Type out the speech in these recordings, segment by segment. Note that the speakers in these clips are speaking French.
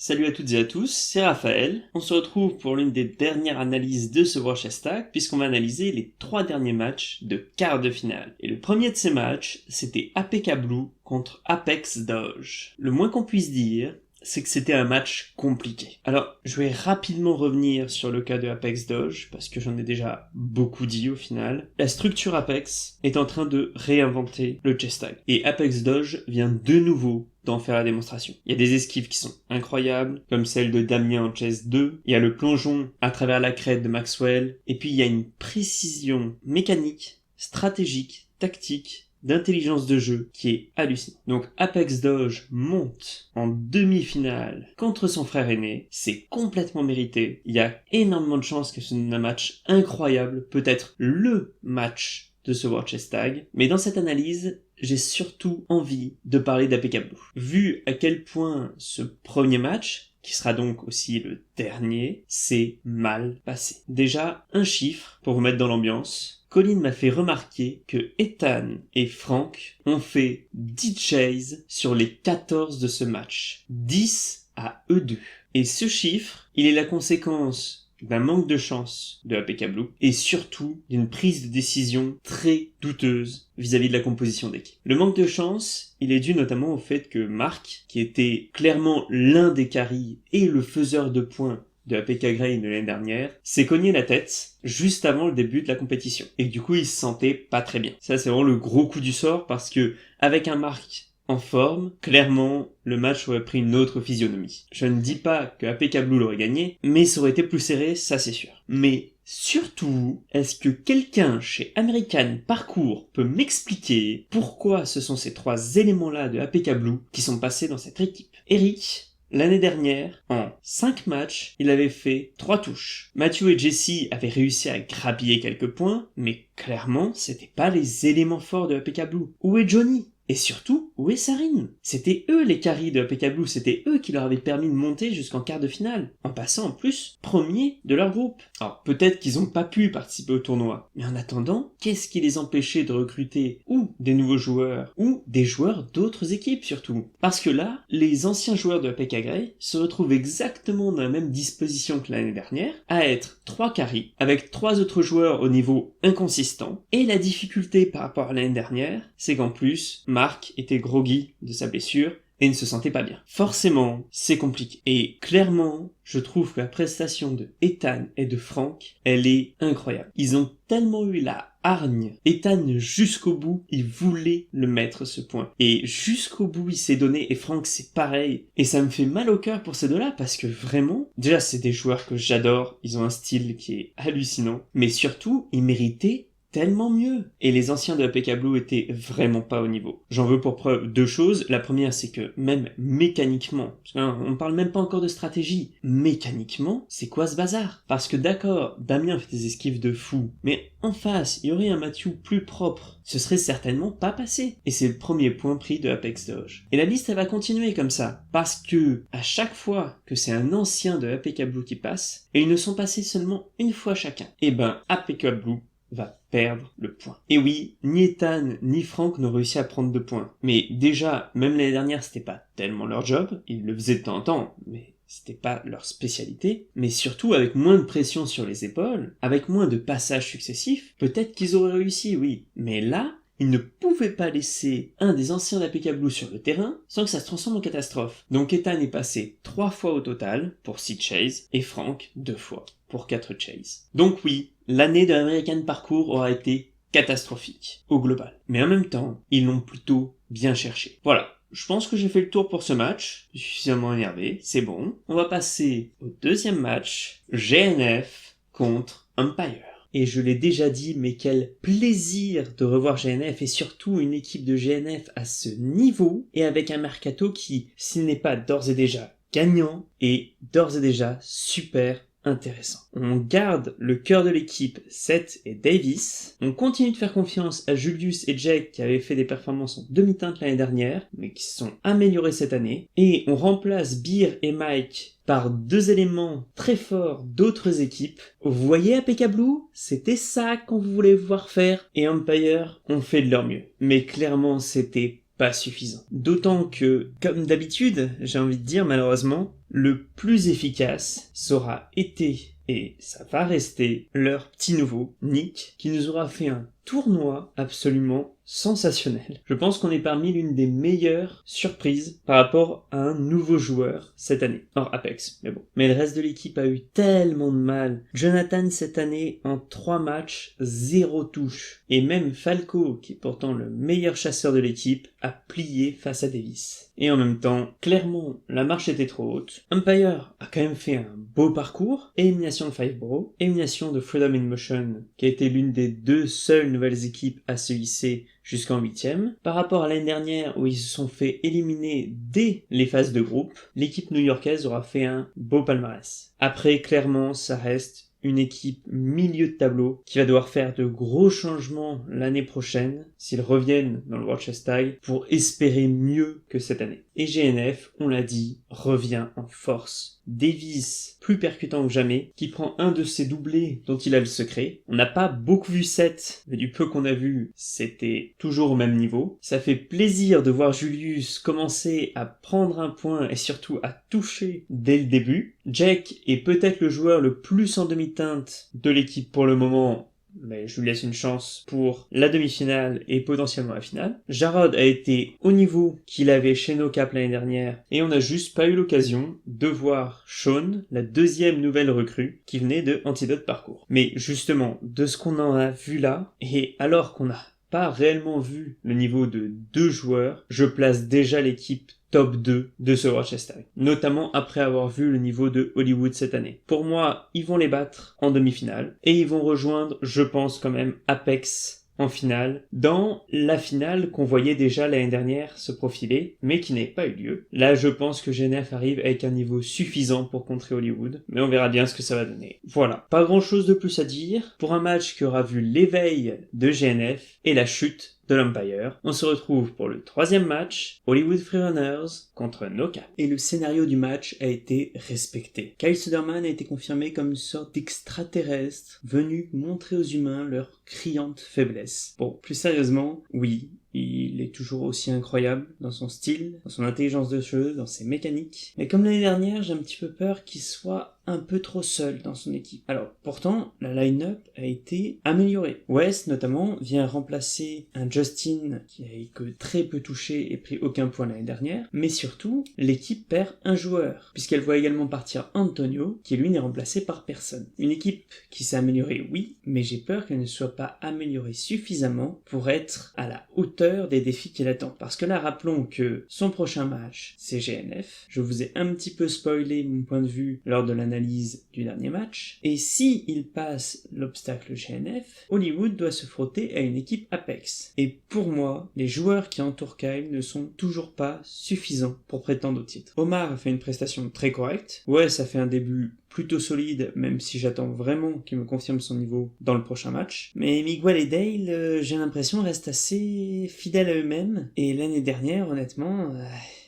Salut à toutes et à tous, c'est Raphaël. On se retrouve pour l'une des dernières analyses de ce Watch Hashtag, puisqu'on va analyser les 3 derniers matchs de quart de finale. Et le premier de ces matchs, c'était APK Blue contre Apex Doge. Le moins qu'on puisse dire, c'est que c'était un match compliqué. Alors, je vais rapidement revenir sur le cas de Apex Doge, parce que j'en ai déjà beaucoup dit au final. La structure Apex est en train de réinventer le chess tag. Et Apex Doge vient de nouveau d'en faire la démonstration. Il y a des esquives qui sont incroyables, comme celle de Damien en Chess 2, il y a le plongeon à travers la crête de Maxwell, et puis il y a une précision mécanique, stratégique, tactique, d'intelligence de jeu qui est hallucinant. Donc Apex Doge monte en demi-finale contre son frère aîné, c'est complètement mérité, il y a énormément de chances que ce soit un match incroyable, peut-être le match de ce World Chess Tag, mais dans cette analyse, j'ai surtout envie de parler d'APK Blue. Vu à quel point ce premier match, qui sera donc aussi le dernier, s'est mal passé. Déjà, un chiffre pour vous mettre dans l'ambiance. Colin m'a fait remarquer que Ethan et Frank ont fait 10 chases sur les 14 de ce match. 10 à eux deux. Et ce chiffre, il est la conséquence d'un manque de chance de APK Blue et surtout d'une prise de décision très douteuse vis-à-vis de la composition d'équipe. Le manque de chance, il est dû notamment au fait que Marc, qui était clairement l'un des carries et le faiseur de points de APK Grey de l'année dernière, s'est cogné la tête juste avant le début de la compétition. Et que du coup, il se sentait pas très bien. Ça, c'est vraiment le gros coup du sort parce que, avec un Marc en forme, clairement, le match aurait pris une autre physionomie. Je ne dis pas que APK Blue l'aurait gagné, mais ça aurait été plus serré, ça c'est sûr. Mais surtout, est-ce que quelqu'un chez American Parkour peut m'expliquer pourquoi ce sont ces 3 éléments-là de APK Blue qui sont passés dans cette équipe? Eric, l'année dernière, en 5 matchs, il avait fait 3 touches. Matthew et Jesse avaient réussi à grappiller quelques points, mais clairement, c'était pas les éléments forts de APK Blue. Où est Johnny? Et surtout, où est Sarine? C'était eux les carries de APK Blue, c'était eux qui leur avaient permis de monter jusqu'en quart de finale, en passant en plus premier de leur groupe. Alors peut-être qu'ils n'ont pas pu participer au tournoi, mais en attendant, qu'est-ce qui les empêchait de recruter ou des nouveaux joueurs, ou des joueurs d'autres équipes surtout? Parce que là, les anciens joueurs de APK Grey se retrouvent exactement dans la même disposition que l'année dernière, à être 3 carries, avec 3 autres joueurs au niveau inconsistant, et la difficulté par rapport à l'année dernière, c'est qu'en plus, Marc était groggy de sa blessure et ne se sentait pas bien. Forcément, c'est compliqué. Et clairement, je trouve que la prestation de Ethan et de Frank, elle est incroyable. Ils ont tellement eu la hargne. Ethan, jusqu'au bout, il voulait le mettre ce point. Et jusqu'au bout, il s'est donné. Et Frank, c'est pareil. Et ça me fait mal au cœur pour ces deux-là, parce que vraiment, déjà, c'est des joueurs que j'adore. Ils ont un style qui est hallucinant. Mais surtout, ils méritaient tellement mieux. Et les anciens de APK Blue étaient vraiment pas au niveau. J'en veux pour preuve 2 choses. La première, c'est que même mécaniquement, on parle même pas encore de stratégie, mécaniquement, c'est quoi ce bazar? Parce que d'accord, Damien fait des esquives de fou, mais en face, il y aurait un Matthew plus propre. Ce serait certainement pas passé. Et c'est le premier point pris de Apex Doge. Et la liste, elle va continuer comme ça. Parce que, à chaque fois que c'est un ancien de APK Blue qui passe, et ils ne sont passés seulement une fois chacun, et ben, APK Blue va perdre le point. Et oui, ni Ethan ni Frank n'ont réussi à prendre 2 points. Mais déjà, même l'année dernière, c'était pas tellement leur job, ils le faisaient de temps en temps, mais c'était pas leur spécialité. Mais surtout, avec moins de pression sur les épaules, avec moins de passages successifs, peut-être qu'ils auraient réussi, oui. Mais là, ils ne pouvaient pas laisser un des anciens d'APK Blue sur le terrain sans que ça se transforme en catastrophe. Donc Ethan est passé 3 fois au total pour 6 chases et Frank 2 fois pour 4 chases. Donc oui, l'année de l'American Parkour aura été catastrophique au global. Mais en même temps, ils l'ont plutôt bien cherché. Voilà. Je pense que j'ai fait le tour pour ce match. Je suis suffisamment énervé, c'est bon. On va passer au deuxième match, GNF contre Empire. Et je l'ai déjà dit, mais quel plaisir de revoir GNF et surtout une équipe de GNF à ce niveau et avec un mercato qui, s'il n'est pas d'ores et déjà gagnant, est d'ores et déjà super intéressant. On garde le cœur de l'équipe, Seth et Davis. On continue de faire confiance à Julius et Jake qui avaient fait des performances en demi-teinte l'année dernière, mais qui se sont améliorés cette année. Et on remplace Beer et Mike par 2 éléments très forts d'autres équipes. Vous voyez APK Blue? C'était ça qu'on voulait voir faire. Et Empire ont fait de leur mieux. Mais clairement, c'était pas suffisant. D'autant que, comme d'habitude, j'ai envie de dire malheureusement, le plus efficace, ça aura été et ça va rester leur petit nouveau, Nick, qui nous aura fait un tournoi absolument sensationnel. Je pense qu'on est parmi l'une des meilleures surprises par rapport à un nouveau joueur cette année. Hors Apex, mais bon. Mais le reste de l'équipe a eu tellement de mal. Jonathan cette année, en 3 matchs, 0 touche. Et même Falco, qui est pourtant le meilleur chasseur de l'équipe, a plié face à Davis. Et en même temps, clairement, la marche était trop haute. Empire a quand même fait un beau parcours. Élimination de Fivebro, élimination de Freedom in Motion, qui a été l'une des 2 seules nouvelles équipes à se hisser jusqu'en 8ème. Par rapport à l'année dernière où ils se sont fait éliminer dès les phases de groupe, l'équipe new-yorkaise aura fait un beau palmarès. Après, clairement, ça reste une équipe milieu de tableau qui va devoir faire de gros changements l'année prochaine s'ils reviennent dans le World Chess Tag pour espérer mieux que cette année. Et GNF, on l'a dit, revient en force. Davis, plus percutant que jamais, qui prend un de ses doublés dont il a le secret. On n'a pas beaucoup vu Seth, mais du peu qu'on a vu, c'était toujours au même niveau. Ça fait plaisir de voir Julius commencer à prendre un point et surtout à toucher dès le début. Jack est peut-être le joueur le plus en demi-teinte de l'équipe pour le moment, mais je lui laisse une chance pour la demi-finale et potentiellement la finale. Jarod a été au niveau qu'il avait chez NoCap l'année dernière et on n'a juste pas eu l'occasion de voir Sean, la 2e nouvelle recrue qui venait de Antidote Parcours. Mais justement, de ce qu'on en a vu là, et alors qu'on n'a pas réellement vu le niveau de 2 joueurs, je place déjà l'équipe top 2 de ce World Chess Tag, notamment après avoir vu le niveau de Hollywood cette année. Pour moi, ils vont les battre en demi-finale, et ils vont rejoindre, je pense quand même, Apex en finale, dans la finale qu'on voyait déjà l'année dernière se profiler, mais qui n'avait pas eu lieu. Là, je pense que GNF arrive avec un niveau suffisant pour contrer Hollywood, mais on verra bien ce que ça va donner. Voilà, pas grand chose de plus à dire, pour un match qui aura vu l'éveil de GNF et la chute de l'Empire. On se retrouve pour le 3e match, Hollywood Freerunners contre NoCap. Et le scénario du match a été respecté. Kyle Soderman a été confirmé comme une sorte d'extraterrestre venu montrer aux humains leur criante faiblesse. Bon, plus sérieusement, oui, il est toujours aussi incroyable dans son style, dans son intelligence de jeu, dans ses mécaniques. Mais comme l'année dernière, j'ai un petit peu peur qu'il soit un peu trop seul dans son équipe. Alors, pourtant, la line-up a été améliorée. West, notamment, vient remplacer un Justin qui a que très peu touché et pris aucun point l'année dernière. Mais surtout, l'équipe perd un joueur, puisqu'elle voit également partir Antonio, qui lui n'est remplacé par personne. Une équipe qui s'est améliorée, oui, mais j'ai peur qu'elle ne soit pas améliorée suffisamment pour être à la hauteur des défis qui l'attendent. Parce que là, rappelons que son prochain match, c'est GNF. Je vous ai un petit peu spoilé mon point de vue lors de l'analyse du dernier match. Et si il passe l'obstacle GNF, Hollywood doit se frotter à une équipe Apex. Et pour moi, les joueurs qui entourent Kyle ne sont toujours pas suffisants pour prétendre au titre. Omar a fait une prestation très correcte. Ouais, ça fait un début plutôt solide, même si j'attends vraiment qu'il me confirme son niveau dans le prochain match. Mais Miguel et Dale, j'ai l'impression, restent assez fidèles à eux-mêmes. Et l'année dernière, honnêtement,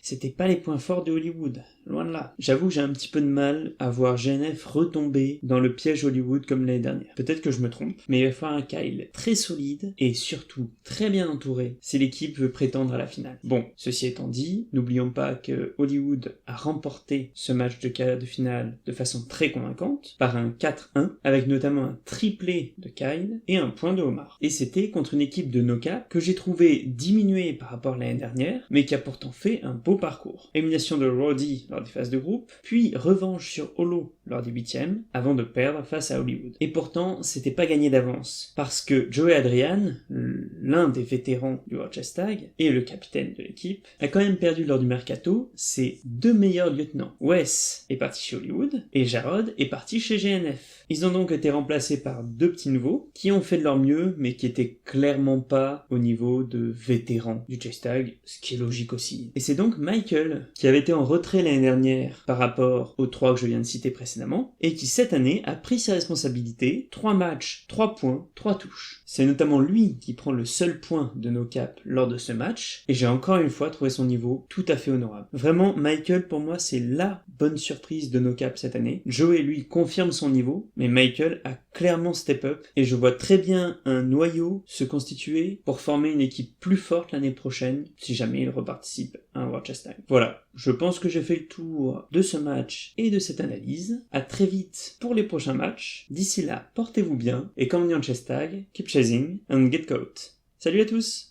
c'était pas les points forts de Hollywood. Loin de là. J'avoue que j'ai un petit peu de mal à voir GNF retomber dans le piège Hollywood comme l'année dernière. Peut-être que je me trompe, mais il va falloir un Kyle très solide et surtout très bien entouré si l'équipe veut prétendre à la finale. Bon, ceci étant dit, n'oublions pas que Hollywood a remporté ce match de quart de finale de façon très convaincante, par un 4-1, avec notamment un triplé de Kyle et un point de Omar. Et c'était contre une équipe de NoCap que j'ai trouvé diminuée par rapport à l'année dernière, mais qui a pourtant fait un beau parcours. Élimination de Roddy lors des phases de groupe, puis revanche sur Holo lors des 8e, avant de perdre face à Hollywood. Et pourtant, c'était pas gagné d'avance, parce que Joey Adrian, l'un des vétérans du World Chess Tag, et le capitaine de l'équipe, a quand même perdu lors du mercato ses 2 meilleurs lieutenants. Wes est parti chez Hollywood, et Jarod est parti chez GNF. Ils ont donc été remplacés par 2 petits nouveaux, qui ont fait de leur mieux, mais qui étaient clairement pas au niveau de vétérans du Chess Tag, ce qui est logique aussi. Et c'est donc Michael, qui avait été en retrait l'année dernière par rapport aux 3 que je viens de citer précédemment, et qui cette année a pris ses responsabilités, 3 matchs, 3 points, 3 touches. C'est notamment lui qui prend le seul point de NoCap lors de ce match, et j'ai encore une fois trouvé son niveau tout à fait honorable. Vraiment, Michael pour moi c'est la bonne surprise de NoCap cette année. Joey, lui, confirme son niveau, mais Michael a clairement step up, et je vois très bien un noyau se constituer pour former une équipe plus forte l'année prochaine, si jamais il reparticipe à un World Chess Tag. Voilà, je pense que j'ai fait le tour de ce match et de cette analyse. À très vite pour les prochains matchs. D'ici là, portez-vous bien, et comme on dit en chess tag, keep chasing and get caught. Salut à tous!